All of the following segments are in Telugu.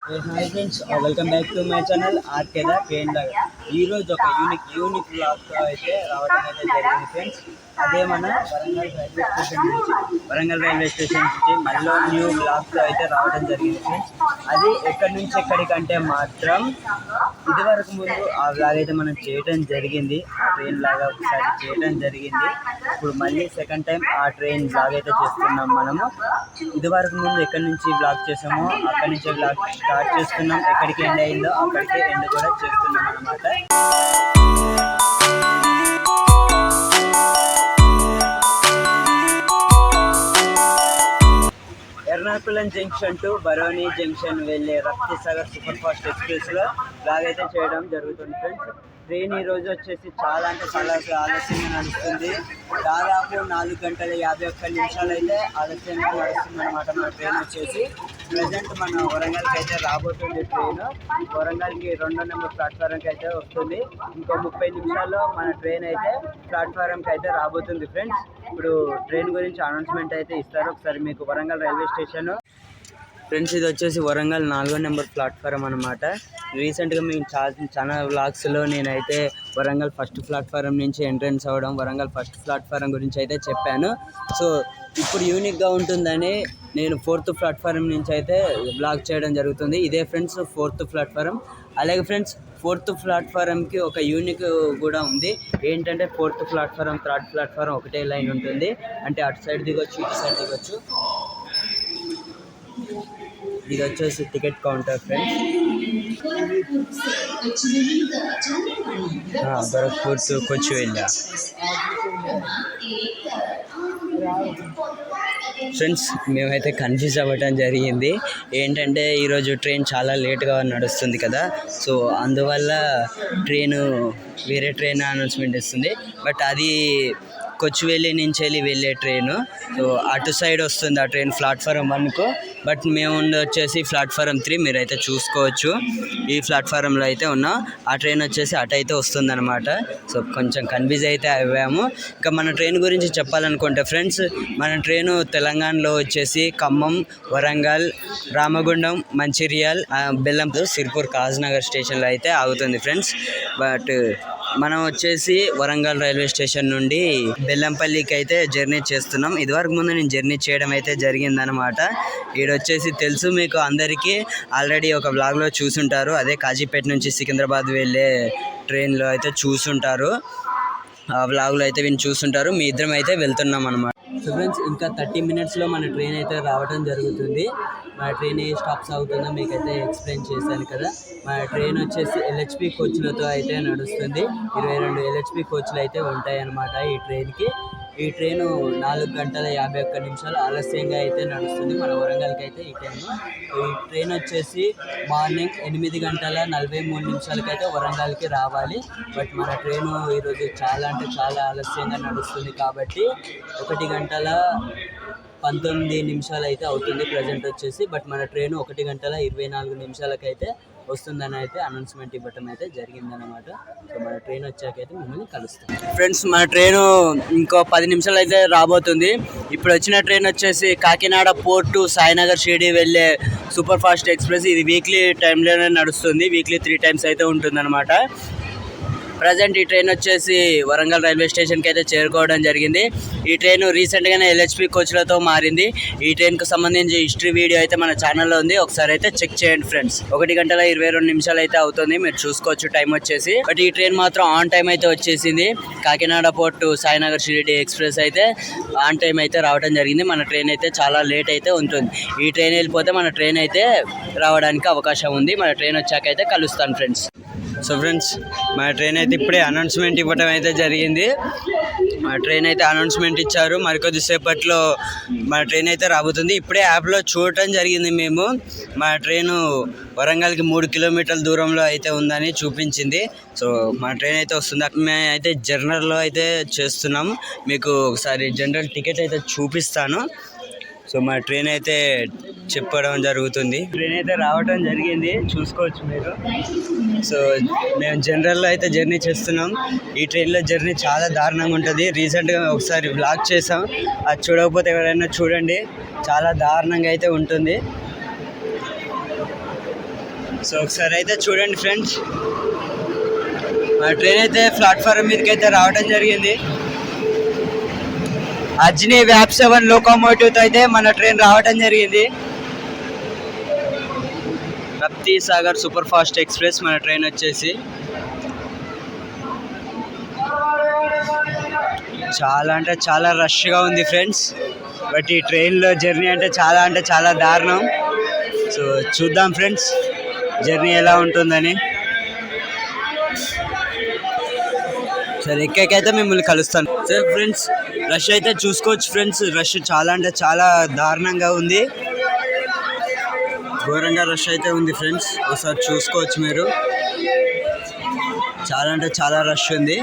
Hi friends, welcome back to my channel ఆర్కేదా ట్రైన్ లాగా. ఈరోజు ఒక యూనిక్ బ్లాగ్తో అయితే రావడం అయితే జరిగింది ఫ్రెండ్స్. అదే మన వరంగల్ రైల్వే స్టేషన్ నుంచి మళ్ళీ న్యూ బ్లాగ్తో అయితే రావడం జరిగింది ఫ్రెండ్స్. అది ఎక్కడి నుంచి ఎక్కడికంటే మాత్రం ఇదివరకు ముందు ఆ బ్లాగ్ అయితే మనం చేయడం జరిగింది, ఆ ట్రైన్ లాగా ఒకసారి చేయడం జరిగింది. ఇప్పుడు మళ్ళీ సెకండ్ టైం ఆ ట్రైన్ బ్లాగ్ అయితే చేస్తున్నాం మనము. ఇదివరకు ముందు ఎక్కడి నుంచి బ్లాగ్ చేసామో అక్కడి నుంచి బ్లాగ్ స్టార్ట్ చేస్తున్నాం, ఎక్కడికి ఎండ్ అయిందో అక్కడికి ఎండ్ కూడా చేస్తున్నాం అన్నమాట. Ernakulam junction to Barauni junction వెళ్ళే రప్తిసాగర్ సూపర్ ఫాస్ట్ ఎక్స్ప్రెస్లో బ్లాగ్ అయితే చేయడం జరుగుతుంది ఫ్రెండ్స్. ట్రైన్ ఈరోజు వచ్చేసి చాలా ఆలస్యంగా నడుస్తుంది. దాదాపు 4 గంటల 51 నిమిషాలు అయితే ఆలస్యంగా నడుస్తుంది అనమాట. మన ట్రైన్ వచ్చేసి ప్రజెంట్ మన వరంగల్కి అయితే రాబోతుంది. ట్రైన్ వరంగల్కి 2వ నెంబర్ ప్లాట్ఫారంకి అయితే వస్తుంది. ఇంకో 30 నిమిషాల్లో మన ట్రైన్ అయితే ప్లాట్ఫారంకి అయితే రాబోతుంది ఫ్రెండ్స్. ఇప్పుడు ట్రైన్ గురించి అనౌన్స్మెంట్ అయితే ఇస్తారు. ఒకసారి మీకు వరంగల్ రైల్వే స్టేషన్ ఫ్రెండ్స్, ఇది వచ్చేసి వరంగల్ 4వ నెంబర్ ప్లాట్ఫారం అనమాట. రీసెంట్గా మేము చాలా వ్లాగ్స్లో నేనైతే వరంగల్ ఫస్ట్ ప్లాట్ఫారం నుంచి ఎంట్రన్స్ అవ్వడం, వరంగల్ ఫస్ట్ ప్లాట్ఫారం గురించి అయితే చెప్పాను. సో ఇప్పుడు యూనిక్గా ఉంటుందని నేను 4th ప్లాట్ఫారం నుంచి అయితే బ్లాగ్ చేయడం జరుగుతుంది. ఇదే ఫ్రెండ్స్ 4th ప్లాట్ఫారం. అలాగే ఫ్రెండ్స్ 4th ప్లాట్ఫారంకి ఒక యూనిక్ కూడా ఉంది. ఏంటంటే 4th ప్లాట్ఫారం 3rd ప్లాట్ఫారం ఒకటే లైన్ ఉంటుంది. అంటే అటు సైడ్ దిగొచ్చు, ఇటు సైడ్ దిగొచ్చు. ఇది వచ్చేసి ticket counter friends. Bharatpur to Kochuveli friends. మేమైతే కన్ఫ్యూజ్ అవ్వటం జరిగింది. ఏంటంటే ఈరోజు ట్రైన్ చాలా లేట్గా నడుస్తుంది కదా, సో అందువల్ల వేరే ట్రైన్ అనౌన్స్మెంట్ ఇస్తుంది. బట్ అది కొచ్చువేలి నుంచి వెళ్ళే ట్రైను. సో అటు సైడ్ వస్తుంది ఆ ట్రైన్ ప్లాట్ఫారం 1కు. బట్ మేము వచ్చేసి ప్లాట్ఫారం 3 మీరైతే చూసుకోవచ్చు. ఈ ప్లాట్ఫారంలో అయితే ఉన్నాం. ఆ ట్రైన్ వచ్చేసి అటు అయితే వస్తుంది అనమాట. సో కొంచెం కన్ఫ్యూజ్ అయితే అవ్వాము. ఇంకా మన ట్రైన్ గురించి చెప్పాలనుకుంటే ఫ్రెండ్స్, మన ట్రైను తెలంగాణలో వచ్చేసి ఖమ్మం, వరంగల్, రామగుండం, మంచిర్యాల్, బెల్లంపూర్, సిర్పూర్, కాజ్నగర్ స్టేషన్లో అయితే ఆగుతుంది ఫ్రెండ్స్. బట్ మనం వచ్చేసి వరంగల్ రైల్వే స్టేషన్ నుండి బెల్లంపల్లికి అయితే జర్నీ చేస్తున్నాం. ఇదివరకు ముందు నేను జర్నీ చేయడం అయితే జరిగిందనమాట. ఈడొచ్చేసి తెలుసు మీకు అందరికీ, ఆల్రెడీ ఒక బ్లాగ్లో చూసుంటారు. అదే కాజీపేట నుంచి సికింద్రాబాద్ వెళ్ళే ట్రైన్లో అయితే చూసుంటారు. ఆ బ్లాగ్లో అయితే విని చూసుంటారు. మీ ఇద్దరం అయితే వెళ్తున్నాం అనమాట. సో ఫ్రెండ్స్, ఇంకా 30 మినిట్స్లో మన ట్రైన్ అయితే రావడం జరుగుతుంది. మన ట్రైన్ ఏ స్టాప్స్ అవుతుందో మీకైతే ఎక్స్ప్లెయిన్ చేశాను కదా. మన ట్రైన్ వచ్చేసి LHP కోచ్లతో అయితే నడుస్తుంది. 22 LHP కోచ్లు అయితే ఉంటాయి అన్నమాట ఈ ట్రైన్కి. ఈ ట్రైను 4 గంటల 51 నిమిషాలు ఆలస్యంగా అయితే నడుస్తుంది మన వరంగల్కి అయితే ఈ టైంలో. ఈ ట్రైన్ వచ్చేసి మార్నింగ్ 8 గంటల 43 నిమిషాలకి అయితే వరంగల్కి రావాలి. బట్ మన ట్రైను ఈరోజు చాలా ఆలస్యంగా నడుస్తుంది కాబట్టి 1 గంటల 19 నిమిషాలు అయితే అవుతుంది ప్రజెంట్ వచ్చేసి. బట్ మన ట్రైన్ 1 గంటల 24 నిమిషాలకైతే వస్తుందని అయితే అనౌన్స్మెంట్ ఇవ్వటం అయితే జరిగిందనమాట. సో మన ట్రైన్ వచ్చాకైతే మిమ్మల్ని కలుస్తాం ఫ్రెండ్స్. మన ట్రైను ఇంకో 10 నిమిషాలు అయితే రాబోతుంది. ఇప్పుడు వచ్చిన ట్రైన్ వచ్చేసి కాకినాడ పోర్ట్ టు సాయినగర్ షిరిడి వెళ్ళే సూపర్ ఫాస్ట్ ఎక్స్ప్రెస్. ఇది వీక్లీ టైంలోనే నడుస్తుంది. వీక్లీ 3 టైమ్స్ అయితే ఉంటుందన్నమాట. ప్రజెంట్ ఈ ట్రైన్ వచ్చేసి వరంగల్ రైల్వే స్టేషన్కి అయితే చేరుకోవడం జరిగింది. ఈ ట్రైన్ రీసెంట్గానే LHP కోచ్లతో మారింది. ఈ ట్రైన్కు సంబంధించి హిస్టరీ వీడియో అయితే మన ఛానల్లో ఉంది, ఒకసారి అయితే చెక్ చేయండి ఫ్రెండ్స్. 1 గంటల 22 నిమిషాలు అయితే అవుతుంది, మీరు చూసుకోవచ్చు టైం వచ్చేసి. బట్ ఈ ట్రైన్ మాత్రం ఆన్ టైం అయితే వచ్చేసింది. Kakinada port to Sainagar Shirdi express అయితే ఆన్ టైం అయితే రావడం జరిగింది. మన ట్రైన్ అయితే చాలా లేట్ అయితే ఉంటుంది. ఈ ట్రైన్ వెళ్ళిపోతే మన ట్రైన్ అయితే రావడానికి అవకాశం ఉంది. మన ట్రైన్ వచ్చాక అయితే కలుస్తాను ఫ్రెండ్స్. సో ఫ్రెండ్స్, మన ట్రైన్ అయితే ఇప్పుడే అనౌన్స్మెంట్ ఇవ్వడం అయితే జరిగింది. మన ట్రైన్ అయితే అనౌన్స్మెంట్ ఇచ్చారు. మరికొద్దిసేపట్లో మన ట్రైన్ అయితే రాబోతుంది. ఇప్పుడే యాప్లో చూడటం జరిగింది మేము. మన ట్రైను వరంగల్కి 3 కిలోమీటర్ల దూరంలో అయితే ఉందని చూపించింది. సో మన ట్రైన్ అయితే వస్తుంది. మేము అయితే జనరల్లో అయితే చేస్తున్నాం. మీకు ఒకసారి జనరల్ టికెట్ అయితే చూపిస్తాను. సో మన ట్రైన్ అయితే చెప్పడం జరుగుతుంది. ట్రైన్ అయితే రావడం జరిగింది, చూసుకోవచ్చు మీరు. సో మేము జనరల్లో అయితే జర్నీ చేస్తున్నాం. ఈ ట్రైన్లో జర్నీ చాలా దారుణంగా ఉంటుంది. రీసెంట్గా ఒకసారి వ్లాగ్ చేసాం, అది చూడకపోతే ఎవరైనా చూడండి. చాలా దారుణంగా అయితే ఉంటుంది. సో ఒకసారి అయితే చూడండి ఫ్రెండ్స్, మా ట్రైన్ అయితే ప్లాట్ఫారం మీదకి అయితే రావడం జరిగింది. అజ్ని వ్యాప్ 7 లోకోమోటివ్తో అయితే మన ట్రైన్ రావడం జరిగింది. Rapti Sagar super fast express మన ట్రైన్ వచ్చేసి. చాలా అంటే చాలా రష్గా ఉంది ఫ్రెండ్స్. బట్ ఈ ట్రైన్లో జర్నీ అంటే చాలా దారుణం. సో చూద్దాం ఫ్రెండ్స్ జర్నీ ఎలా ఉంటుందని. సరే ఎక్కకైతే మిమ్మల్ని కలుస్తాను. సరే ఫ్రెండ్స్, రష్ అయితే చూసుకోవచ్చు ఫ్రెండ్స్. రష్ చాలా అంటే చాలా దారుణంగా ఉంది. ఘోరంగా రష్ అయితే ఉంది ఫ్రెండ్స్. ఒకసారి చూసుకోవచ్చు మీరు. చాలా అంటే చాలా రష్ ఉంది.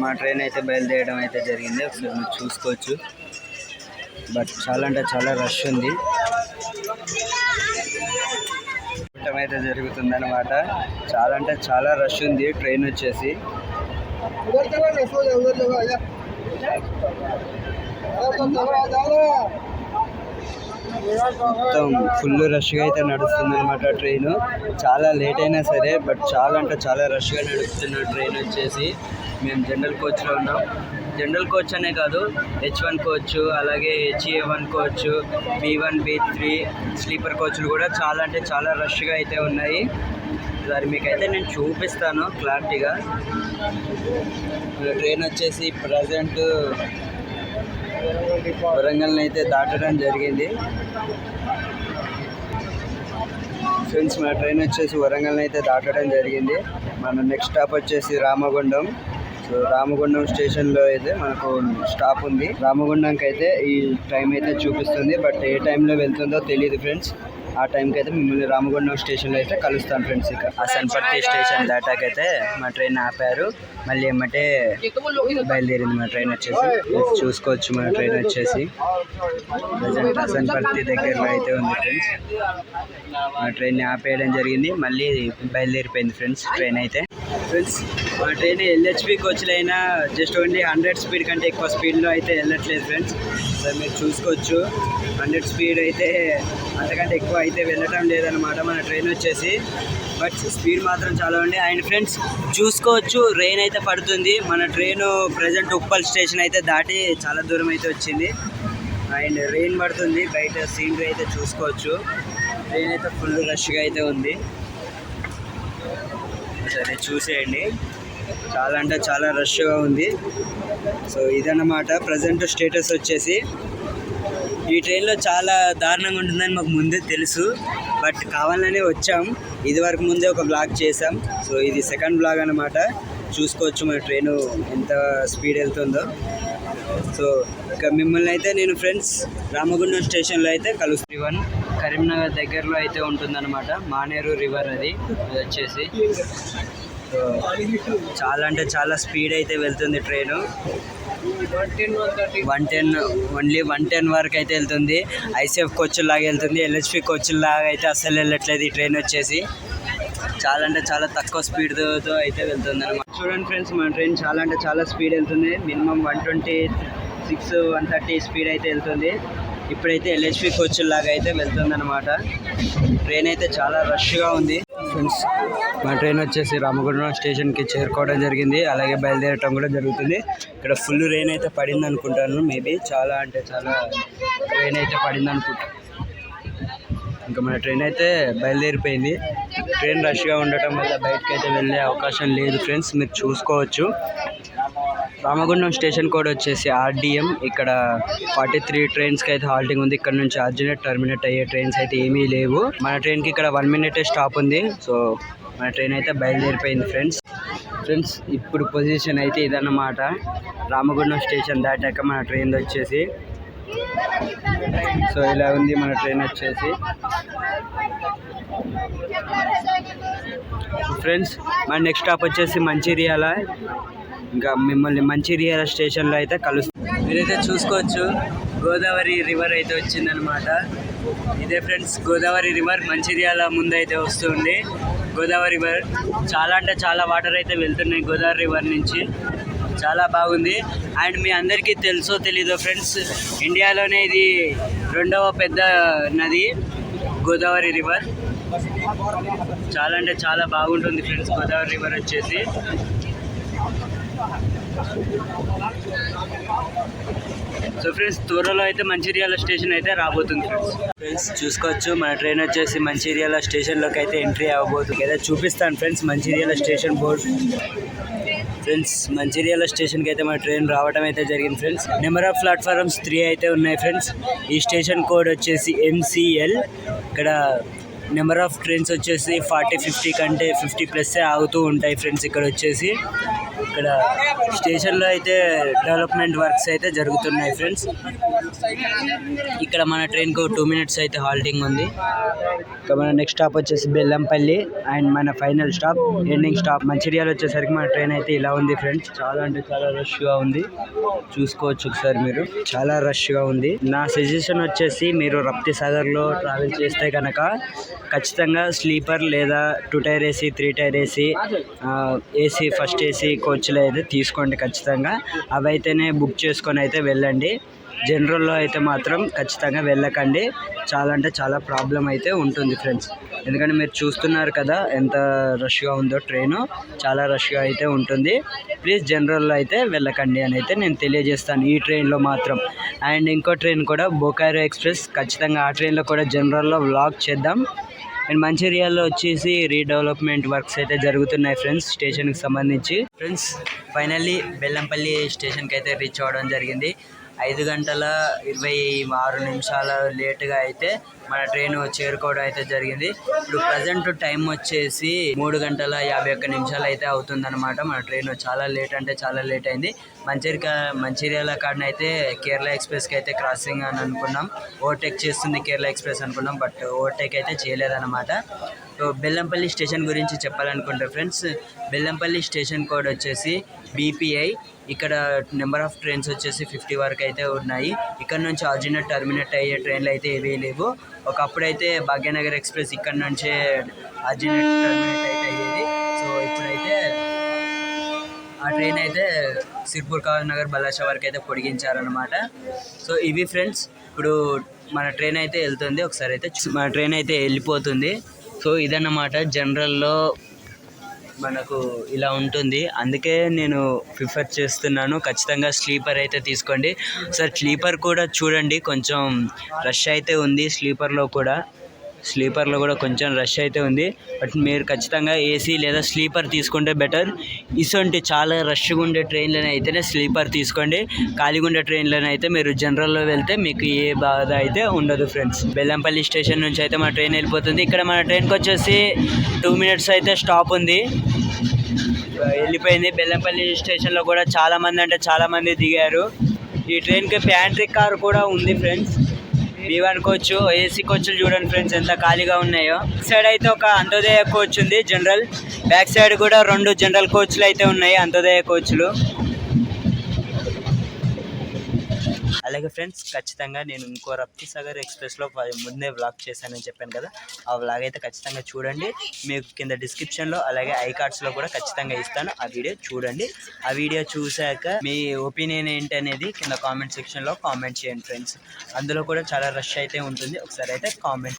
మా ట్రైన్ అయితే బయలుదేరడం అయితే జరిగింది. ఒకసారి మీరు చూసుకోవచ్చు. బట్ చాలా అంటే చాలా రష్ ఉంది. అయితే జరుగుతుందన్నమాట. చాలా అంటే చాలా రష్ ఉంది ట్రైన్ వచ్చేసి. మొత్తం ఫుల్ రష్గా అయితే నడుస్తుంది అనమాట ట్రైన్. చాలా లేట్ అయినా సరే బట్ చాలా అంటే చాలా రష్గా నడుస్తున్న ట్రైన్ వచ్చేసి. మేము జనరల్ కోచ్లో ఉన్నాం. జనరల్ కోచ్ అనే కాదు, H1 కోచ్, అలాగే HA1 coach, B1, B3 sleeper కోచ్లు కూడా చాలా అంటే చాలా రష్గా అయితే ఉన్నాయి. దాన్ని మీకైతే నేను చూపిస్తాను క్లారిటీగా. ట్రైన్ వచ్చేసి ప్రజెంట్ వరంగల్ని అయితే దాటడం జరిగింది ఫ్రెండ్స్. మన ట్రైన్ వచ్చేసి వరంగల్ని అయితే దాటడం జరిగింది. మన నెక్స్ట్ స్టాప్ వచ్చేసి రామగుండం. సో రామగుండం స్టేషన్లో అయితే మనకు స్టాప్ ఉంది. రామగుండంకి అయితే ఈ టైం అయితే చూపిస్తుంది. బట్ ఏ టైంలో వెళ్తుందో తెలియదు ఫ్రెండ్స్. ఆ టైంకి అయితే మిమ్మల్ని రామగుండం స్టేషన్లో అయితే కలుస్తాను ఫ్రెండ్స్. ఇక అసన్పర్తి స్టేషన్ దాటాకైతే మా ట్రైన్ ఆపారు. మళ్ళీ ఏమంటే బయలుదేరింది మా ట్రైన్ వచ్చేసి. చూసుకోవచ్చు మన ట్రైన్ వచ్చేసి ప్రజెంట్ అసన్పర్తి దగ్గరలో అయితే ఉంది ఫ్రెండ్స్. మా ట్రైన్ని ఆపేయడం జరిగింది. మళ్ళీ బయలుదేరిపోయింది ఫ్రెండ్స్ ట్రైన్ అయితే. ఫ్రెండ్స్ మా ట్రైన్ LHP కోచ్లు అయినా జస్ట్ ఓన్లీ 100 స్పీడ్ కంటే ఎక్కువ స్పీడ్లో అయితే వెళ్ళట్లేదు ఫ్రెండ్స్. సో మీరు చూసుకోవచ్చు 100 స్పీడ్ అయితే అంతకంటే ఎక్కువ అయితే వెళ్ళటం లేదనమాట మన ట్రైన్ వచ్చేసి. బట్ స్పీడ్ మాత్రం చాలా ఉంది. అండ్ ఫ్రెండ్స్ చూసుకోవచ్చు రెయిన్ అయితే పడుతుంది. మన ట్రైన్ ప్రజెంట్ ఉప్పల్ స్టేషన్ అయితే దాటి చాలా దూరం అయితే వచ్చింది. అండ్ రెయిన్ పడుతుంది. బయట సీనరీ అయితే చూసుకోవచ్చు. ట్రైన్ అయితే ఫుల్ రష్గా అయితే ఉంది. సరే చూసేయండి. చాలా అంటే చాలా రష్గా ఉంది. సో ఇదన్నమాట ప్రజెంట్ స్టేటస్ వచ్చేసి. ఈ ట్రైన్లో చాలా దారుణంగా ఉంటుందని మాకు ముందే తెలుసు. బట్ కావాలనే వచ్చాం. ఇది వరకు ముందే ఒక బ్లాగ్ చేసాం. సో ఇది సెకండ్ బ్లాగ్ అన్నమాట. చూసుకోవచ్చు మన ట్రైను ఎంత స్పీడ్ వెళ్తుందో. సో ఇక మిమ్మల్ని అయితే నేను ఫ్రెండ్స్ రామగుండం స్టేషన్లో అయితే కలుస్తాను. కరీంనగర్ దగ్గరలో అయితే ఉంటుందన్నమాట. మానేరు రివర్ అది వచ్చేసి. సో చాలా అంటే చాలా స్పీడ్ అయితే వెళ్తుంది ట్రైను. 110 ఓన్లీ 110 వరకు అయితే వెళ్తుంది. ICF కోచ్ లాగా వెళ్తుంది. LHP కోచ్ లాగా అయితే అస్సలు వెళ్ళట్లేదు ఈ ట్రైన్ వచ్చేసి. చాలా అంటే చాలా తక్కువ స్పీడ్తో అయితే వెళ్తుంది అనమాట. చూడండి ఫ్రెండ్స్ మన ట్రైన్ చాలా అంటే చాలా స్పీడ్ వెళ్తుంది. మినిమం 126, 130 స్పీడ్ అయితే వెళ్తుంది. ఇప్పుడైతే LHP కోచ్ లాగా అయితే వెళ్తుంది అనమాట. ట్రైన్ అయితే చాలా రష్గా ఉంది ఫ్రెండ్స్. మా ట్రైన్ వచ్చేసి రామగుండం స్టేషన్కి చేరుకోవడం జరిగింది. అలాగే బయలుదేరటం కూడా జరుగుతుంది. ఇక్కడ ఫుల్ రెయిన్ అయితే పడింది అనుకుంటాను. మేబీ చాలా అంటే చాలా రెయిన్ అయితే పడింది అనుకుంటాను. ఇంకా మన ట్రైన్ అయితే బయలుదేరిపోయింది. ట్రైన్ రష్గా ఉండటం వల్ల బయటకు అయితే వెళ్ళే అవకాశం లేదు ఫ్రెండ్స్. మీరు చూసుకోవచ్చు. రామగుండం స్టేషన్ కోడ్ వచ్చేసి RDM. ఇక్కడ 43 ట్రైన్స్కి అయితే హాల్టింగ్ ఉంది. ఇక్కడ నుంచి అర్జెంట్ టర్మినేట్ అయ్యే ట్రైన్స్ అయితే ఏమీ లేవు. మన ట్రైన్కి ఇక్కడ 1 మినిటే స్టాప్ ఉంది. సో మన ట్రైన్ అయితే బయలుదేరిపోయింది ఫ్రెండ్స్. ఇప్పుడు పొజిషన్ అయితే ఇదన్నమాట. రామగుండం స్టేషన్ దాటాక మన ట్రైన్ వచ్చేసి. సో ఇలా ఉంది మన ట్రైన్ వచ్చేసి ఫ్రెండ్స్. మన నెక్స్ట్ స్టాప్ వచ్చేసి మంచిర్యాల. ఇంకా మిమ్మల్ని మంచిర్యాల స్టేషన్లో అయితే కలుస్తాం. మీరైతే చూసుకోవచ్చు గోదావరి రివర్ అయితే వచ్చిందనమాట. ఇదే ఫ్రెండ్స్ గోదావరి రివర్ మంచిర్యాల ముందు అయితే వస్తుంది. గోదావరి రివర్. చాలా అంటే చాలా వాటర్ అయితే వెళ్తున్నాయి గోదావరి రివర్ నుంచి. చాలా బాగుంది. అండ్ మీ అందరికీ తెలుసో తెలీదో ఫ్రెండ్స్, ఇండియాలోనే ఇది 2వ పెద్ద నది గోదావరి రివర్. చాలా అంటే చాలా బాగుంటుంది ఫ్రెండ్స్ గోదావరి రివర్ వచ్చేసి. సో ఫ్రెండ్స్, త్వరలో అయితే మంచిర్యాల స్టేషన్ అయితే రాబోతుంది ఫ్రెండ్స్. చూసుకోవచ్చు మన ట్రైన్ వచ్చేసి మంచిర్యాల స్టేషన్లోకి అయితే ఎంట్రీ అవ్వబోతుంది కదా. చూపిస్తాను friends Mancherial station board. Friends, Mancherial స్టేషన్కి అయితే మన ట్రైన్ రావడం అయితే జరిగింది ఫ్రెండ్స్. నెంబర్ ఆఫ్ ప్లాట్ఫారమ్స్ 3 అయితే ఉన్నాయి ఫ్రెండ్స్. ఈ స్టేషన్ కోడ్ వచ్చేసి MCL. ఇక్కడ నెంబర్ ఆఫ్ ట్రైన్స్ వచ్చేసి 40-50 కంటే 50+ ఆగుతూ ఉంటాయి ఫ్రెండ్స్. ఇక్కడ వచ్చేసి ఇక్కడ స్టేషన్లో అయితే డెవలప్మెంట్ వర్క్స్ అయితే జరుగుతున్నాయి ఫ్రెండ్స్. ఇక్కడ మన ట్రైన్కు 2 minutes అయితే హాల్టింగ్ ఉంది. ఇక మన నెక్స్ట్ స్టాప్ వచ్చేసి బెల్లంపల్లి అండ్ మన final stop ending stop Mancherial వచ్చేసరికి మన ట్రైన్ అయితే ఇలా ఉంది ఫ్రెండ్స్. చాలా అంటే చాలా రష్గా ఉంది. చూసుకోవచ్చు ఒకసారి మీరు, చాలా రష్గా ఉంది. నా సజెషన్ వచ్చేసి మీరు రప్తి సాగర్లో ట్రావెల్ చేస్తే కనుక ఖచ్చితంగా స్లీపర్ లేదా 2 tier AC 3 tier AC first AC కోచ్లో అయితే తీసుకోండి ఖచ్చితంగా. అవి అయితేనే బుక్ చేసుకొని అయితే వెళ్ళండి. జనరల్లో అయితే మాత్రం ఖచ్చితంగా వెళ్ళకండి. చాలా అంటే చాలా ప్రాబ్లం అయితే ఉంటుంది ఫ్రెండ్స్. ఎందుకంటే మీరు చూస్తున్నారు కదా ఎంత రష్గా ఉందో ట్రైను. చాలా రష్గా అయితే ఉంటుంది. ప్లీజ్ జనరల్లో అయితే వెళ్ళకండి అని అయితే నేను తెలియజేస్తాను ఈ ట్రైన్లో మాత్రం. అండ్ ఇంకో ట్రైన్ కూడా బొకారో ఎక్స్ప్రెస్, ఖచ్చితంగా ఆ ట్రైన్లో కూడా జనరల్లో వ్లాగ్ చేద్దాం. అండ్ మంచిర్యాలలో వచ్చేసి రీడెవలప్మెంట్ వర్క్స్ అయితే జరుగుతున్నాయి ఫ్రెండ్స్ స్టేషన్కి సంబంధించి. ఫ్రెండ్స్, ఫైనల్లీ బెల్లంపల్లి స్టేషన్కి అయితే రీచ్ అవ్వడం జరిగింది. 5:26 లేటుగా అయితే మన ట్రైన్ చేరుకోవడం అయితే జరిగింది. ఇప్పుడు ప్రజెంట్ టైం వచ్చేసి 3:51 అయితే అవుతుందన్నమాట. మన ట్రైన్ చాలా లేట్ అంటే చాలా లేట్ అయింది. మంచిర్యాల కాడనైతే కేరళ ఎక్స్ప్రెస్కి అయితే క్రాసింగ్ అని అనుకున్నాం. ఓవర్టేక్ చేస్తుంది కేరళ ఎక్స్ప్రెస్ అనుకున్నాం, బట్ ఓవర్టేక్ అయితే చేయలేదన్నమాట. సో బెల్లంపల్లి స్టేషన్ గురించి చెప్పాలనుకుంటే ఫ్రెండ్స్, బెల్లంపల్లి స్టేషన్ కోడ్ వచ్చేసి BPI. ఇక్కడ నెంబర్ ఆఫ్ ట్రైన్స్ వచ్చేసి 50 వరకు అయితే ఉన్నాయి. ఇక్కడ నుంచి ఆర్జినేట్ టర్మినేట్ అయ్యే ట్రైన్లు అయితే ఏవీ లేవు. ఒకప్పుడైతే భాగ్యనగర్ ఎక్స్ప్రెస్ ఇక్కడ నుంచే ఆర్జినేట్ టర్మినేట్ అయితే అయ్యేది. సో ఇప్పుడైతే ఆ ట్రైన్ అయితే సిర్పూర్ నగర్ బల్లాషా వరకు అయితే పొడిగించారనమాట. సో ఇవి ఫ్రెండ్స్, ఇప్పుడు మన ట్రైన్ అయితే వెళ్తుంది. ఒకసారి అయితే మన ట్రైన్ అయితే వెళ్ళిపోతుంది. సో ఇదన్నమాట జనరల్లో మనకు ఇలా ఉంటుంది. అందుకే నేను ప్రిఫర్ చేస్తున్నాను ఖచ్చితంగా స్లీపర్ అయితే తీసుకోండి. సార్ స్లీపర్ కూడా చూడండి, కొంచెం రష్ అయితే ఉంది. స్లీపర్లో కూడా కొంచెం రష్ అయితే ఉంది. బట్ మీరు ఖచ్చితంగా AC లేదా స్లీపర్ తీసుకుంటే బెటర్. ఇటువంటి చాలా రష్గా ఉండే ట్రైన్లను అయితేనే స్లీపర్ తీసుకోండి. ఖాళీగా ఉండే ట్రైన్లను అయితే మీరు జనరల్లో వెళ్తే మీకు ఏ బాధ అయితే ఉండదు ఫ్రెండ్స్. బెల్లంపల్లి స్టేషన్ నుంచి అయితే మన ట్రైన్ వెళ్ళిపోతుంది. ఇక్కడ మన ట్రైన్కి వచ్చేసి 2 minutes అయితే స్టాప్ ఉంది, వెళ్ళిపోయింది. బెల్లంపల్లి స్టేషన్లో కూడా చాలామంది అంటే చాలామంది దిగారు. ఈ ట్రైన్కి ప్యాంట్రీ కార్ కూడా ఉంది ఫ్రెండ్స్. B1 కోచ్, AC కోచ్లు చూడండి ఫ్రెండ్స్ ఎంత ఖాళీగా ఉన్నాయో. సైడ్ అయితే ఒక అంత్యోదయ కోచ్ ఉంది జనరల్, బ్యాక్ సైడ్ కూడా 2 జనరల్ కోచ్లు అయితే ఉన్నాయి అంత్యోదయ కోచ్లు. అలాగే ఫ్రెండ్స్, ఖచ్చితంగా నేను ఇంకో రప్తి సాగర్ ఎక్స్ప్రెస్లో ముందే వ్లాగ్ చేశానని చెప్పాను కదా, ఆ వ్లాగ్ అయితే ఖచ్చితంగా చూడండి. మీకు కింద డిస్క్రిప్షన్లో అలాగే ఐకార్డ్స్లో కూడా ఖచ్చితంగా ఇస్తాను. ఆ వీడియో చూడండి. ఆ వీడియో చూశాక మీ ఒపీనియన్ ఏంటి అనేది కింద కామెంట్ సెక్షన్లో కామెంట్ చేయండి ఫ్రెండ్స్. అందులో కూడా చాలా రష్ అయితే ఉంటుంది. ఒకసారి అయితే కామెంట్